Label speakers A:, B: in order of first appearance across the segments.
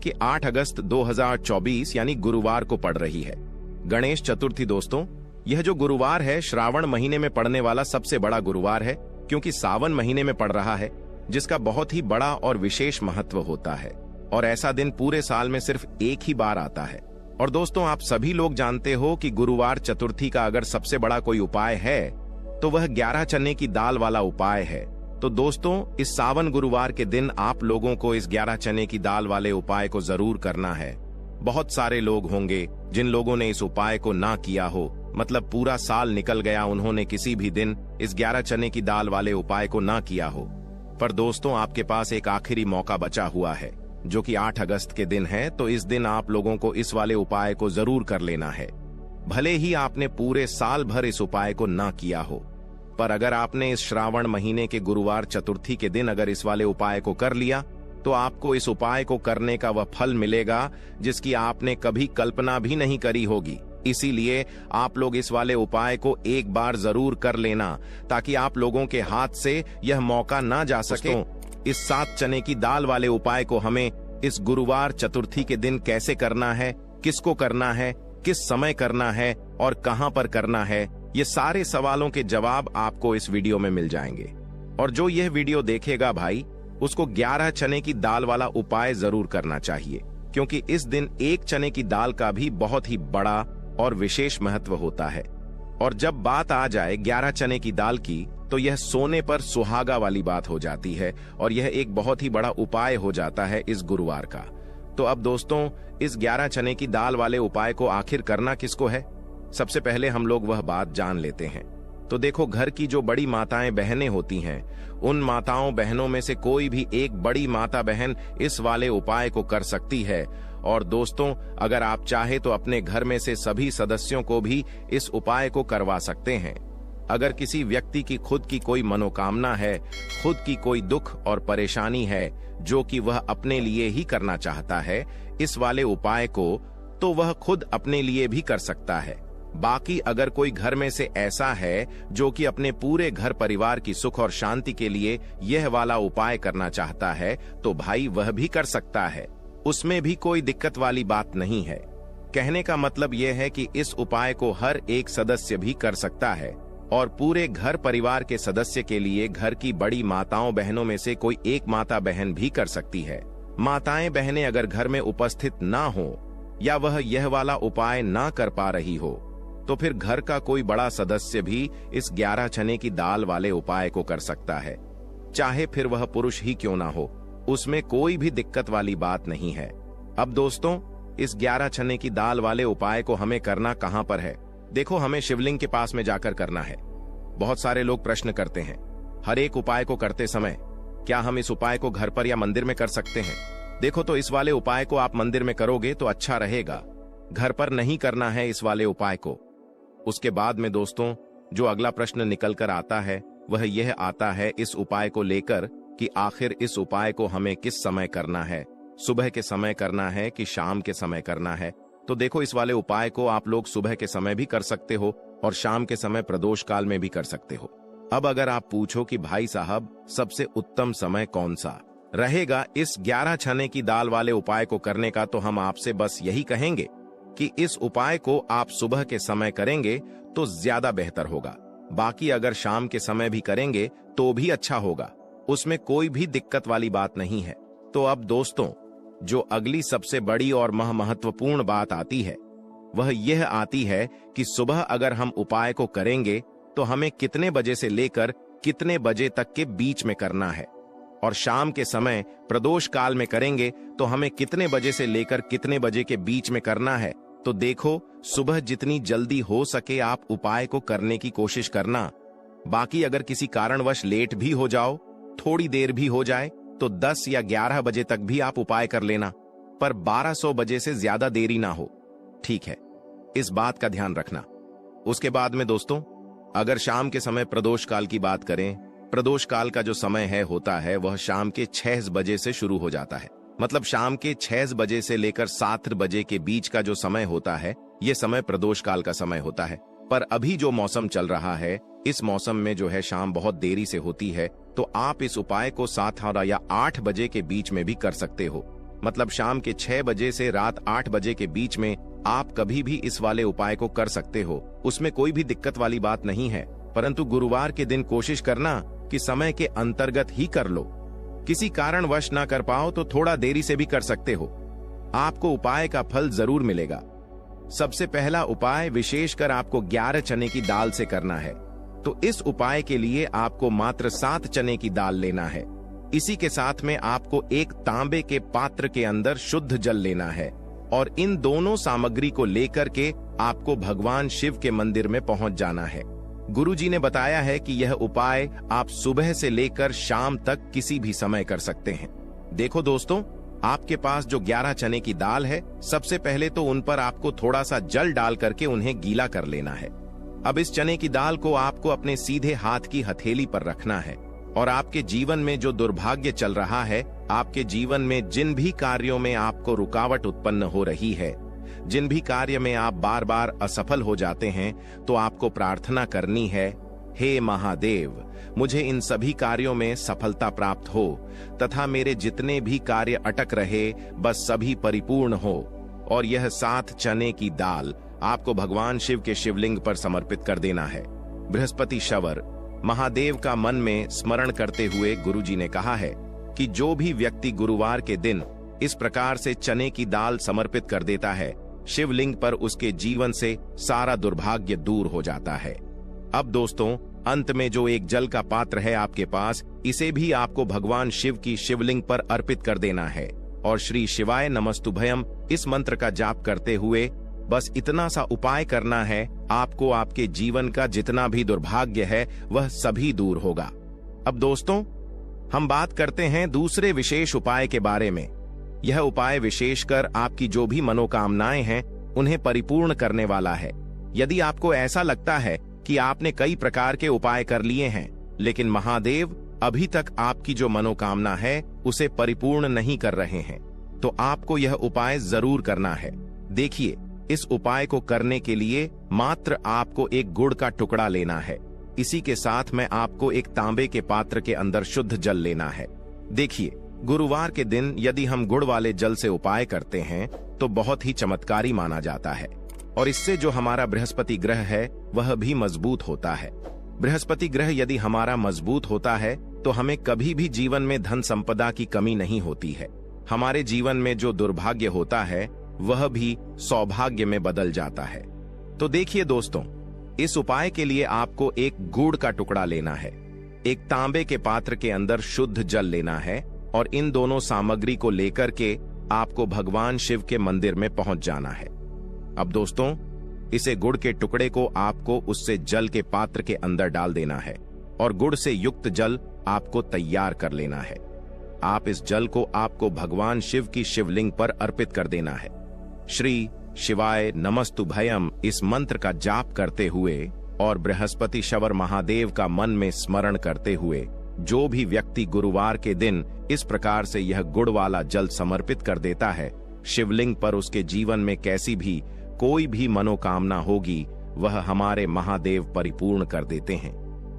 A: कि 8 अगस्त 2024 यानी गुरुवार को पड़ रही है गणेश चतुर्थी। दोस्तों, यह जो गुरुवार है श्रावण महीने में पड़ने वाला सबसे बड़ा गुरुवार है, क्योंकि सावन महीने में पड़ रहा है, जिसका बहुत ही बड़ा और विशेष महत्व होता है। और ऐसा दिन पूरे साल में सिर्फ एक ही बार आता है। और दोस्तों, आप सभी लोग जानते हो कि गुरुवार चतुर्थी का अगर सबसे बड़ा कोई उपाय है तो वह 11 चने की दाल वाला उपाय है। तो दोस्तों, इस सावन गुरुवार के दिन आप लोगों को इस 11 चने की दाल वाले उपाय को जरूर करना है। बहुत सारे लोग होंगे जिन लोगों ने इस उपाय को ना किया हो, मतलब पूरा साल निकल गया, उन्होंने किसी भी दिन इस 11 चने की दाल वाले उपाय को ना किया हो। पर दोस्तों, आपके पास एक आखिरी मौका बचा हुआ है, जो कि 8 अगस्त के दिन है। तो इस दिन आप लोगों को इस वाले उपाय को जरूर कर लेना है, भले ही आपने पूरे साल भर इस उपाय को ना किया हो। पर अगर आपने इस श्रावण महीने के गुरुवार चतुर्थी के दिन अगर इस वाले उपाय को कर लिया, तो आपको इस उपाय को करने का वह फल मिलेगा जिसकी आपने कभी कल्पना भी नहीं करी होगी। इसीलिए आप लोग इस वाले उपाय को एक बार जरूर कर लेना, ताकि आप लोगों के हाथ से यह मौका ना जा सके। इस 7 चने की दाल वाले उपाय को हमें इस गुरुवार चतुर्थी के दिन कैसे करना है, किसको करना है, किस समय करना है और कहां पर करना है, ये सारे सवालों के जवाब आपको इस वीडियो में मिल जाएंगे। और जो यह वीडियो देखेगा भाई, उसको 11 चने की दाल वाला उपाय जरूर करना चाहिए, क्योंकि इस दिन एक चने की दाल का भी बहुत ही बड़ा और विशेष महत्व होता है। और जब बात आ जाए 11 चने की दाल की, तो यह सोने पर सुहागा वाली बात हो जाती है और यह एक बहुत ही बड़ा उपाय हो जाता है इस गुरुवार का। तो अब दोस्तों, इस 11 चने की दाल वाले उपाय को आखिर करना किसको है, सबसे पहले हम लोग वह बात जान लेते हैं। तो देखो, घर की जो बड़ी माताएं बहनें होती हैं, उन माताओं बहनों में से कोई भी एक बड़ी माता बहन इस वाले उपाय को कर सकती है। और दोस्तों, अगर आप चाहे तो अपने घर में से सभी सदस्यों को भी इस उपाय को करवा सकते हैं। अगर किसी व्यक्ति की खुद की कोई मनोकामना है, खुद की कोई दुख और परेशानी है जो कि वह अपने लिए ही करना चाहता है इस वाले उपाय को, तो वह खुद अपने लिए भी कर सकता है। बाकी अगर कोई घर में से ऐसा है जो कि अपने पूरे घर परिवार की सुख और शांति के लिए यह वाला उपाय करना चाहता है, तो भाई वह भी कर सकता है, उसमें भी कोई दिक्कत वाली बात नहीं है। कहने का मतलब यह है कि इस उपाय को हर एक सदस्य भी कर सकता है और पूरे घर परिवार के सदस्य के लिए घर की बड़ी माताओं बहनों में से कोई एक माता बहन भी कर सकती है। माताएं बहनें अगर घर में उपस्थित ना हो या वह यह वाला उपाय ना कर पा रही हो, तो फिर घर का कोई बड़ा सदस्य भी इस 11 चने की दाल वाले उपाय को कर सकता है, चाहे फिर वह पुरुष ही क्यों ना हो, उसमें कोई भी दिक्कत वाली बात नहीं है। अब दोस्तों, इस 11 चने की दाल वाले उपाय को हमें करना कहां पर है? देखो, हमें शिवलिंग के पास में जाकर करना है। बहुत सारे लोग प्रश्न करते हैं, हर एक उपाय को करते समय क्या हम इस उपाय को घर पर या मंदिर में कर सकते हैं? देखो, तो इस वाले उपाय को आप मंदिर में करोगे तो अच्छा रहेगा, घर पर नहीं करना है इस वाले उपाय को। उसके बाद में दोस्तों, जो अगला प्रश्न निकल कर आता है वह यह आता है इस उपाय को लेकर कि आखिर इस उपाय को हमें किस समय करना है, सुबह के समय करना है कि शाम के समय करना है? तो देखो, इस वाले उपाय को आप लोग सुबह के समय भी कर सकते हो और शाम के समय प्रदोष काल में भी कर सकते हो। अब अगर आप पूछो कि भाई साहब, सबसे उत्तम समय कौन सा रहेगा इस 11 चने की दाल वाले उपाय को करने का, तो हम आपसे बस यही कहेंगे कि इस उपाय को आप सुबह के समय करेंगे तो ज्यादा बेहतर होगा। बाकी अगर शाम के समय भी करेंगे तो भी अच्छा होगा, उसमें कोई भी दिक्कत वाली बात नहीं है। तो अब दोस्तों, जो अगली सबसे बड़ी और महत्वपूर्ण बात आती है वह यह आती है कि सुबह अगर हम उपाय को करेंगे तो हमें कितने बजे से लेकर कितने बजे तक के बीच में करना है, और शाम के समय प्रदोष काल में करेंगे तो हमें कितने बजे से लेकर कितने बजे के बीच में करना है। तो देखो, सुबह जितनी जल्दी हो सके आप उपाय को करने की कोशिश करना। बाकी अगर किसी कारणवश लेट भी हो जाओ, थोड़ी देर भी हो जाए, तो 10 या 11 बजे तक भी आप उपाय कर लेना, पर 1200 बजे से ज्यादा देरी ना हो, ठीक है? इस बात का ध्यान रखना। उसके बाद में दोस्तों, अगर शाम के समय प्रदोष काल की बात करें, प्रदोष काल का जो समय है होता है वह शाम के 6 बजे से शुरू हो जाता है। मतलब शाम के 6 बजे से लेकर 7 बजे के बीच का जो समय होता है, यह समय प्रदोष काल का समय होता है। पर अभी जो मौसम चल रहा है, इस मौसम में जो है शाम बहुत देरी से होती है, तो आप इस उपाय को 7 या 8 बजे के बीच में भी कर सकते हो। मतलब शाम के 6 बजे से रात 8 बजे के बीच में आप कभी भी इस वाले उपाय को कर सकते हो। उसमें कोई भी दिक्कत वाली बात नहीं है, परंतु गुरुवार के दिन कोशिश करना कि समय के अंतर्गत ही कर लो। किसी कारणवश ना कर पाओ तो थोड़ा देरी से भी कर सकते हो, आपको उपाय का फल जरूर मिलेगा। सबसे पहला उपाय विशेषकर आपको 11 चने की दाल से करना है। तो इस उपाय के लिए आपको मात्र 7 चने की दाल लेना है। इसी के साथ में आपको एक तांबे के पात्र के अंदर शुद्ध जल लेना है और इन दोनों सामग्री को लेकर के आपको भगवान शिव के मंदिर में पहुंच जाना है। गुरुजी ने बताया है कि यह उपाय आप सुबह से लेकर शाम तक किसी भी समय कर सकते हैं। देखो दोस्तों, आपके पास जो 11 चने की दाल है, सबसे पहले तो उन पर आपको थोड़ा सा जल डाल करके उन्हें गीला कर लेना है। अब इस चने की दाल को आपको अपने सीधे हाथ की हथेली पर रखना है और आपके जीवन में जो दुर्भाग्य चल रहा है, आपके जीवन में जिन भी कार्यों में आपको रुकावट उत्पन्न हो रही है, जिन भी कार्य में आप बार बार असफल हो जाते हैं, तो आपको प्रार्थना करनी है, हे महादेव, मुझे इन सभी कार्यों में सफलता प्राप्त हो तथा मेरे जितने भी कार्य अटक रहे बस सभी परिपूर्ण हो। और यह 7 चने की दाल आपको भगवान शिव के शिवलिंग पर समर्पित कर देना है। बृहस्पति शवर महादेव का मन में स्मरण करते हुए गुरुजी ने कहा है कि जो भी व्यक्ति गुरुवार के दिन इस प्रकार से चने की दाल समर्पित कर देता है, शिवलिंग पर उसके जीवन से सारा दुर्भाग्य दूर हो जाता है। अब दोस्तों, अंत में जो एक जल का पात्र है आपके पास, इसे भी आपको भगवान शिव की शिवलिंग पर अर्पित कर देना है और श्री शिवाय नमस्तुभयम इस मंत्र का जाप करते हुए बस इतना सा उपाय करना है, आपको आपके जीवन का जितना भी दुर्भाग्य है वह सभी दूर होगा। अब दोस्तों, हम बात करते हैं दूसरे विशेष उपाय के बारे में। यह उपाय विशेषकर आपकी जो भी मनोकामनाएं हैं उन्हें परिपूर्ण करने वाला है। यदि आपको ऐसा लगता है कि आपने कई प्रकार के उपाय कर लिए हैं, लेकिन महादेव अभी तक आपकी जो मनोकामना है उसे परिपूर्ण नहीं कर रहे हैं, तो आपको यह उपाय जरूर करना है। देखिए, इस उपाय को करने के लिए मात्र आपको एक गुड़ का टुकड़ा लेना है। इसी के साथ में आपको एक तांबे के पात्र के अंदर शुद्ध जल लेना है। देखिए, गुरुवार के दिन यदि हम गुड़ वाले जल से उपाय करते हैं तो बहुत ही चमत्कारी माना जाता है और इससे जो हमारा बृहस्पति ग्रह है वह भी मजबूत होता है। बृहस्पति ग्रह यदि हमारा मजबूत होता है तो हमें कभी भी जीवन में धन संपदा की कमी नहीं होती है। हमारे जीवन में जो दुर्भाग्य होता है वह भी सौभाग्य में बदल जाता है। तो देखिए दोस्तों, इस उपाय के लिए आपको एक गुड़ का टुकड़ा लेना है, एक तांबे के पात्र के अंदर शुद्ध जल लेना है और इन दोनों सामग्री को लेकर के आपको भगवान शिव के मंदिर में पहुंच जाना है। अब दोस्तों, इसे गुड़ के टुकड़े को आपको उससे जल के पात्र के अंदर डाल देना है और गुड़ से युक्त जल आपको तैयार कर लेना है। आप इस जल को आपको भगवान शिव की शिवलिंग पर अर्पित कर देना है। श्री शिवाय नमस्तुभयम इस मंत्र का जाप करते हुए और बृहस्पति शवर महादेव का मन में स्मरण करते हुए जो भी व्यक्ति गुरुवार के दिन इस प्रकार से यह गुड़ वाला जल समर्पित कर देता है, शिवलिंग पर उसके जीवन में कैसी भी कोई भी मनोकामना होगी वह हमारे महादेव परिपूर्ण कर देते हैं।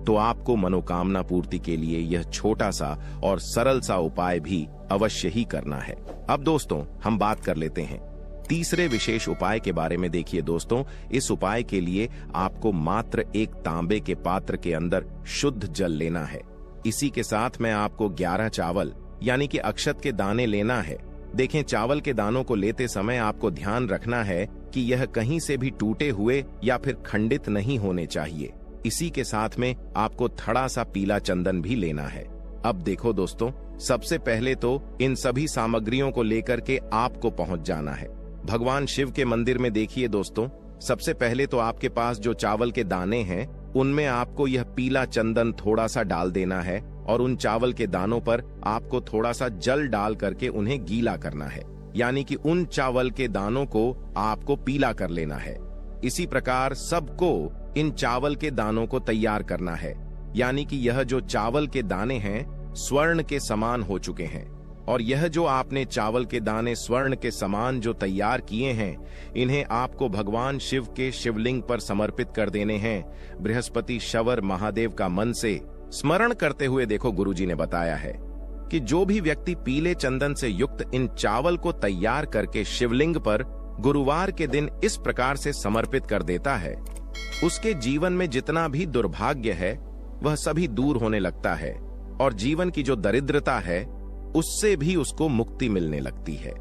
A: तो आपको मनोकामना पूर्ति के लिए यह छोटा सा और सरल सा उपाय भी अवश्य ही करना है। अब दोस्तों, हम बात कर लेते हैं तीसरे विशेष उपाय के बारे में। देखिए दोस्तों, इस उपाय के लिए आपको मात्र एक तांबे के पात्र के अंदर शुद्ध जल लेना है। इसी के साथ में आपको 11 चावल यानी कि अक्षत के दाने लेना है। देखें, चावल के दानों को लेते समय आपको ध्यान रखना है कि यह कहीं से भी टूटे हुए या फिर खंडित नहीं होने चाहिए। इसी के साथ में आपको थोड़ा सा पीला चंदन भी लेना है। अब देखो दोस्तों, सबसे पहले तो इन सभी सामग्रियों को लेकर के आपको पहुंच जाना है भगवान शिव के मंदिर में। देखिए दोस्तों, सबसे पहले तो आपके पास जो चावल के दाने हैं उनमें आपको यह पीला चंदन थोड़ा सा डाल देना है और उन चावल के दानों पर आपको थोड़ा सा जल डाल करके उन्हें गीला करना है, यानी कि उन चावल के दानों को आपको पीला कर लेना है। इसी प्रकार सबको इन चावल के दानों को तैयार करना है, यानी कि यह जो चावल के दाने हैं स्वर्ण के समान हो चुके हैं और यह जो आपने चावल के दाने स्वर्ण के समान जो तैयार किए हैं, इन्हें आपको भगवान शिव के शिवलिंग पर समर्पित कर देने हैं बृहस्पति शवर महादेव का मन से स्मरण करते हुए। देखो, गुरुजी ने बताया है कि जो भी व्यक्ति पीले चंदन से युक्त इन चावल को तैयार करके शिवलिंग पर गुरुवार के दिन इस प्रकार से समर्पित कर देता है, उसके जीवन में जितना भी दुर्भाग्य है वह सभी दूर होने लगता है और जीवन की जो दरिद्रता है उससे भी उसको मुक्ति मिलने लगती है।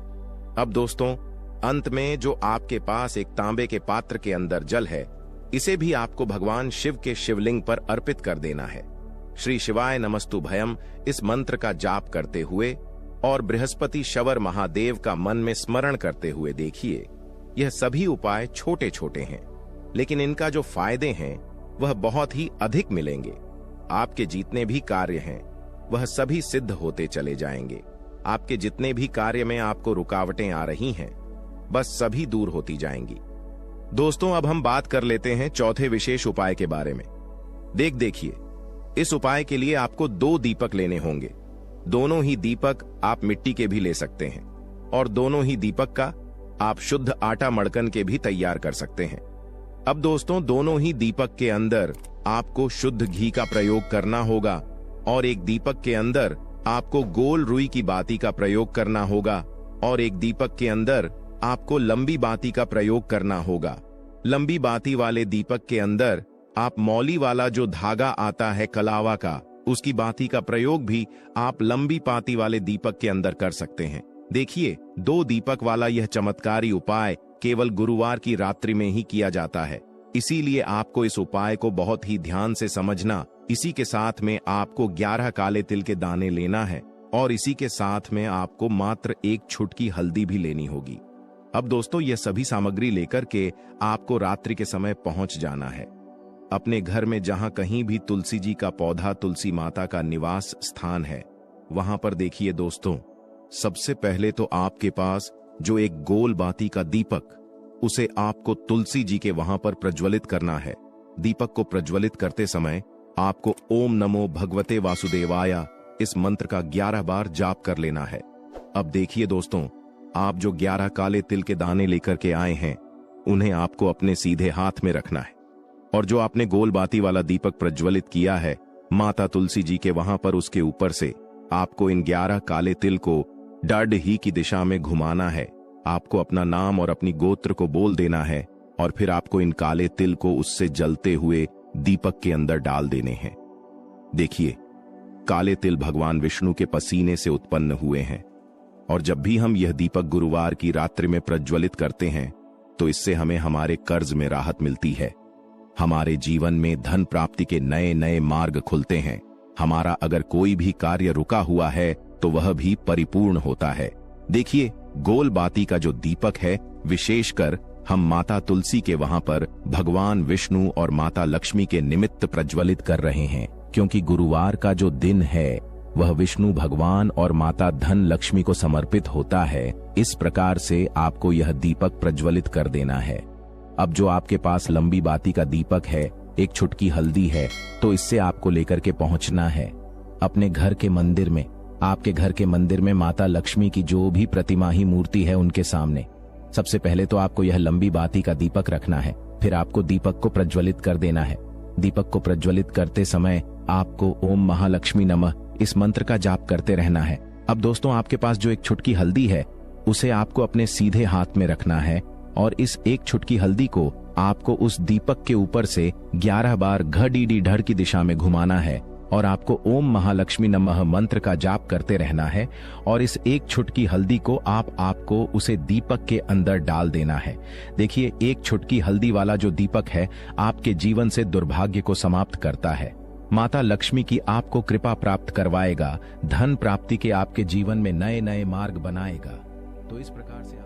A: अब दोस्तों, अंत में जो आपके पास एक तांबे के पात्र के अंदर जल है, इसे भी आपको भगवान शिव के शिवलिंग पर अर्पित कर देना है। श्री शिवाय नमस्तु भयम इस मंत्र का जाप करते हुए और बृहस्पति शवर महादेव का मन में स्मरण करते हुए देखिए, यह सभी उपाय छोटे छोटे हैं, लेकिन इनका जो फायदे हैं वह बहुत ही अधिक मिलेंगे। आपके जितने भी कार्य हैं वह सभी सिद्ध होते चले जाएंगे। आपके जितने भी कार्य में आपको रुकावटें आ रही हैं, बस सभी दूर होती जाएंगी। दोस्तों, अब हम बात कर लेते हैं चौथे विशेष उपाय के बारे में। देखिए, इस उपाय के लिए आपको 2 दीपक लेने होंगे। दोनों ही दीपक आप मिट्टी के भी ले सकते हैं और दोनों ही दीपक का आप शुद्ध आटा मड़कन के भी तैयार कर सकते हैं। अब दोस्तों, दोनों ही दीपक के अंदर आपको शुद्ध घी का प्रयोग करना होगा और एक दीपक के अंदर आपको गोल रुई की बाती का प्रयोग करना होगा और एक दीपक के अंदर आपको लंबी बाती का प्रयोग करना होगा। लंबी बाती वाले दीपक के अंदर आप मौली वाला जो धागा आता है कलावा का, उसकी बाती का प्रयोग भी आप लंबी बाती वाले दीपक के अंदर कर सकते हैं। देखिए, 2 दीपक वाला यह चमत्कारी उपाय केवल गुरुवार की रात्रि में ही किया जाता है, इसीलिए आपको इस उपाय को बहुत ही ध्यान से समझना। इसी के साथ में आपको 11 काले तिल के दाने लेना है और इसी के साथ में आपको मात्र 1 छुटकी हल्दी भी लेनी होगी। अब दोस्तों, यह सभी सामग्री लेकर के आपको रात्रि के समय पहुंच जाना है अपने घर में, जहां कहीं भी तुलसी जी का पौधा, तुलसी माता का निवास स्थान है, वहां पर देखिए दोस्तों, सबसे पहले तो आपके पास जो एक गोल बाती का दीपक, उसे आपको तुलसी जी के वहां पर प्रज्वलित करना है। दीपक को प्रज्वलित करते समय आपको ओम नमो भगवते वासुदेवाय इस मंत्र का 11 बार जाप कर लेना है। अब देखिए दोस्तों, आप जो 11 काले तिल के दाने लेकर के आए हैं, उन्हें आपको अपने सीधे हाथ में रखना है और जो आपने गोल बाती वाला दीपक प्रज्वलित किया है माता तुलसी जी के वहां पर, उसके ऊपर से आपको इन 11 काले तिल को डड ही की दिशा में घुमाना है। आपको अपना नाम और अपनी गोत्र को बोल देना है और फिर आपको इन काले तिल को उससे जलते हुए दीपक के अंदर डाल देने हैं। देखिए, काले तिल भगवान विष्णु के पसीने से उत्पन्न हुए हैं और जब भी हम यह दीपक गुरुवार की रात्रि में प्रज्वलित करते हैं तो इससे हमें हमारे कर्ज में राहत मिलती है, हमारे जीवन में धन प्राप्ति के नए नए मार्ग खुलते हैं। हमारा अगर कोई भी कार्य रुका हुआ है तो वह भी परिपूर्ण होता है। देखिए, गोल बाती का जो दीपक है, विशेषकर हम माता तुलसी के वहां पर भगवान विष्णु और माता लक्ष्मी के निमित्त प्रज्वलित कर रहे हैं, क्योंकि गुरुवार का जो दिन है वह विष्णु भगवान और माता धन लक्ष्मी को समर्पित होता है। इस प्रकार से आपको यह दीपक प्रज्वलित कर देना है। अब जो आपके पास लंबी बाती का दीपक है, 1 छुटकी हल्दी है, तो इससे आपको लेकर के पहुंचना है अपने घर के मंदिर में। आपके घर के मंदिर में माता लक्ष्मी की जो भी प्रतिमा ही मूर्ति है, उनके सामने सबसे पहले तो आपको यह लंबी बाती का दीपक रखना है। फिर आपको दीपक को प्रज्वलित कर देना है। दीपक को प्रज्वलित करते समय आपको ओम महालक्ष्मी नमः इस मंत्र का जाप करते रहना है। अब दोस्तों, आपके पास जो 1 छुटकी हल्दी है, उसे आपको अपने सीधे हाथ में रखना है और इस 1 छुटकी हल्दी को आपको उस दीपक के ऊपर से 11 बार घ-डी-डी ढड़ की दिशा में घुमाना है और आपको ओम महालक्ष्मी नमः मंत्र का जाप करते रहना है और इस 1 छुटकी हल्दी को आपको उसे दीपक के अंदर डाल देना है। देखिए, 1 छुटकी हल्दी वाला जो दीपक है आपके जीवन से दुर्भाग्य को समाप्त करता है। माता लक्ष्मी की आपको कृपा प्राप्त करवाएगा, धन प्राप्ति के आपके जीवन में नए नए मार्ग बनाएगा। तो इस प्रकार से